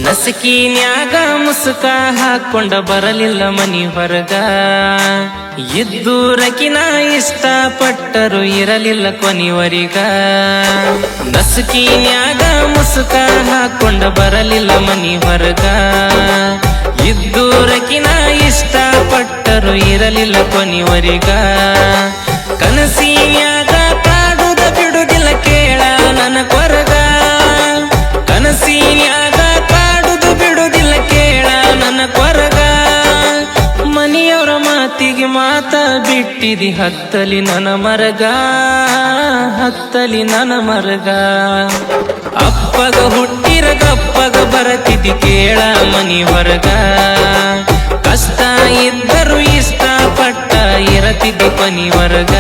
ನಸಕಿನ್ಯಾಗ ಮುಸುಕ ಹಾಕೊಂಡ ಬರಲಿಲ್ಲ ಮನಿ ಹೊರಗ. ಇದ್ದೂರಕಿನ ಇಷ್ಟಪಟ್ಟರು ಇರಲಿಲ್ಲ ಕೊನಿವರಿಗ. ನಸಕಿನ್ಯಾಗ ಮುಸುಕ ಹಾಕೊಂಡ ಬರಲಿಲ್ಲ ಮನಿ ಹೊರಗ. ಇದ್ದೂರಕಿನ ಇಷ್ಟಪಟ್ಟರು ಇರಲಿಲ್ಲ ಕೊನಿವರಿಗ. ಕನಸಿನ್ಯಾಗ ಕಾಡುದ ಬಿಡುದಿಲ್ಲ ಕೇಳ ನನ್ನ ಕೊರಗ. ಕನಸಿನ್ಯಾಗ ಕಾಡುದು ಬಿಡುದಿಲ್ಲ ಕೇಳ ನನ್ನ ಕೊರಗ. ಮನಿಯವರ ಮಾತಿಗೆ ಮಾತ ಬಿಟ್ಟಿದಿ ಹತ್ತಲಿ ನನ್ನ ಮರಗ. ಹತ್ತಲಿ ನನ್ನ ಮರಗ. ಅಪ್ಪಗ ಹುಟ್ಟಿರ ಗಪ್ಪಗ ಬರತಿದ್ದಿ ಕೇಳ ಮನಿ ಹೊರಗ. ಕಷ್ಟ ಇದ್ದರು ಇಷ್ಟಪಟ್ಟ ಇರತಿದ್ದಿ ಕೊನಿ ಹೊರಗ.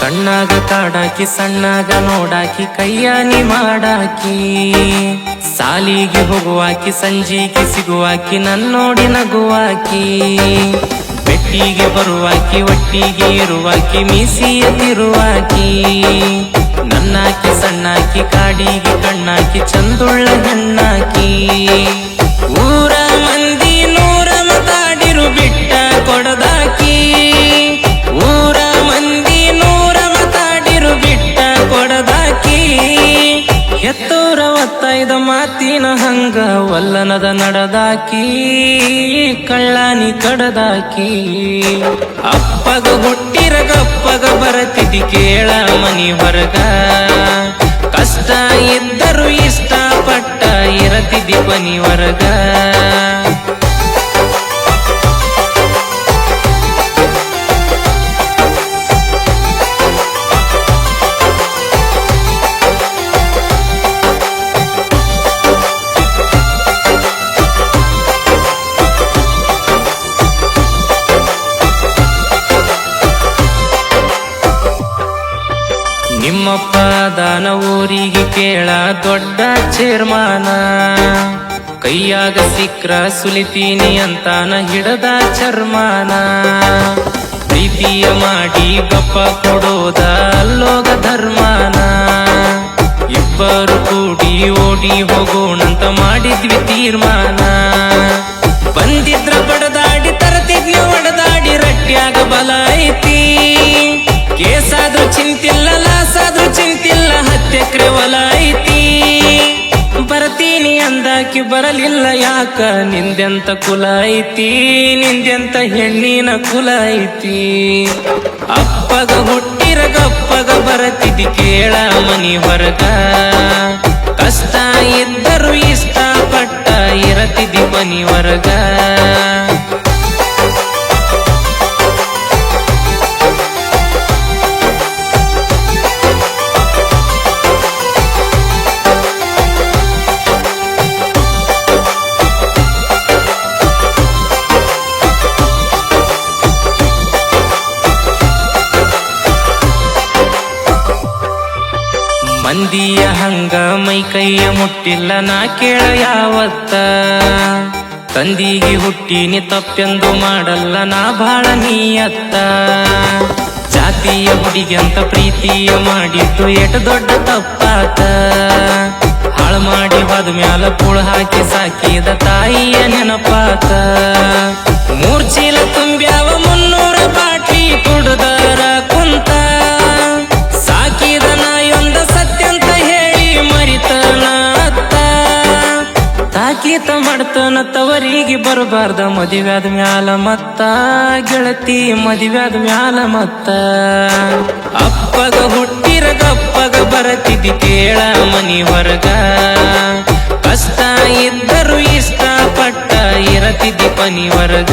ಕಣ್ಣಾಗ ಕಾಡಾಕಿ ಸಣ್ಣಾಗ ನೋಡಾಕಿ ಕೈಯಾನಿ ಮಾಡಾಕಿ. ಸಾಲಿಗೆ ಹೋಗುವಾಕಿ ಸಂಜಿಗೆ ಸಿಗುವಾಕಿ ನನ್ನೋಡಿ ನಗುವಾಕಿ. ಬೆಟ್ಟಿಗೆ ಬರುವಾಕಿ ಒಟ್ಟಿಗೆ ಇರುವಾಕಿ ಮೀಸಿಯ ತಿರುವಾಕಿ. ನನ್ನಾಕಿ ಸಣ್ಣಾಕಿ ಕಾಡಿಗೆ ಕಣ್ಣಾಕಿ ಚಂದುಳ್ಳ ಹೆಣ್ಣಾಕಿ. ಊರ ಮಂದಿ ನೂರ ಮಾತಾಡಿರು ಬಿಟ್ಟ ಕೊಡದಾಕಿ. ಊರ ಮಂದಿ ನೂರ ಮಾತಾಡಿರು ಬಿಟ್ಟ ಕೊಡದಾಕಿ. ಎತ್ತೂರ ಒತ್ತೈದ ಮಾತಿನ ಹಂಗ ವಲ್ಲನದ ನಡೆದಾಕಿ. ಕಳ್ಳಾನಿ ಕಡದಾಕಿ. ಅಪ್ಪಗ ಹುಟ್ಟಿರ ಗಪ್ಪಗ ಬರತಿದ್ದಿ ಕೇಳ ಮನಿ ಹೊರಗ. ಕಷ್ಟ ಇದ್ದರು ಇಷ್ಟಪಟ್ಟ ಇರತಿದ್ದಿ ಮನಿ ಹೊರಗ. ನಿಮ್ಮಪ್ಪ ದಾನ ಊರಿಗೆ ಕೇಳ ದೊಡ್ಡ ಚೇರ್ಮಾನ. ಕೈಯಾಗ ಸಿಕ್ರ ಸುಲಿತೀನಿ ಅಂತಾನ ಹಿಡದ ಚರ್ಮಾನ. ಪ್ರೀತಿಯ ಮಾಡಿ ಗಪ್ಪ ಕೊಡೋದ ಅಲ್ಲೋಗ ಧರ್ಮಾನ. ಇಬ್ಬರು ಕೂಡಿ ಓಡಿ ಹೋಗೋಣಂತ ಮಾಡಿದ್ವಿ ತೀರ್ಮಾನ. ಬಂದಿದ್ರ ಬಡದಾಡಿ ತರತಿದ್ವಿ ಒಡದಾಡಿ ರಟ್ಟ್ಯಾಗ ಬಲ ಐತಿ. ಕೇಸಾದ್ರೂ ಚಿಂತಿಲ್ಲ ಲಾಸಾದ್ರೂ ಚಿಂತಿಲ್ಲ 10 ಎಕರೆ ಹೊಲ ಐತಿ. ಬರ್ತೀನಿ ಅಂದಾಕಿ ಬರಲಿಲ್ಲ ಯಾಕ ನಿಂದೆಂತ ಕುಲ ಐತಿ. ನಿಂದೆಂತ ಹೆಣ್ಣಿನ ಕುಲ ಐತಿ. ಅಪ್ಪಗ ಹುಟ್ಟಿರ ಗಪ್ಪಗ ಬರತಿದ್ದಿ ಕೇಳ ಮನಿ ಹೊರಗ. ಕಷ್ಟ ಇದ್ದರು ಇಷ್ಟಪಟ್ಟ ಇರತಿದ್ದಿ ಮನಿ ಹೊರಗ. ಮಂದಿಯ ಹಂಗ ಮೈ ಕೈಯ ಮುಟ್ಟಿಲ್ಲ ನಾ ಕೇಳ ಯಾವತ್ತ. ತಂದಿಗೆ ಹುಟ್ಟಿನಿ ತಪ್ಪೆಂದು ಮಾಡಲ್ಲ ನಾ ಬಾಳ ನೀಯತ್ತ. ಜಾತಿಯ ಹುಡುಗಿಯಂತ ಪ್ರೀತಿಯ ಮಾಡಿದ್ದು ಎಟ್ ದೊಡ್ಡ ತಪ್ಪಾತ. ಹಾಳು ಮಾಡಿ ಹೋದ ಮ್ಯಾಲ ಕೂಳು ಹಾಕಿ ಸಾಕಿದ ತಾಯಿಯ ನೆನಪಾತ. 3 ಚೀಲ ತುಂಬ್ಯಾವ 300 ಬಾಟ್ಲಿ ಕುಡ್ದರ ಕುಂತ. ಸಾಕಿದ ನಾಯೊಂದ ಸತ್ಯಂತ ಹೇಳಿ ಮರಿತನ ಅತ್ತ. ತಾಕೀತ ಮಾಡ್ತನ ತವರಿಗೆ ಬರಬಾರ್ದ ಮದುವ್ಯಾದ ಮ್ಯಾಲ ಮತ್ತ. ಗೆಳತಿ ಮದುವ್ಯಾದ ಮ್ಯಾಲ ಮತ್ತ. ಅಪ್ಪಗ ಹುಟ್ಟಿರ ಗಪ್ಪಗ ಬರತಿದ್ದಿ ಕೇಳ ಮನಿ ಹೊರಗ. ಕಷ್ಟ ಇದ್ದರು ಇಷ್ಟಪಟ್ಟ ಇರತಿದ್ದಿ ಮನಿ ಹೊರಗ.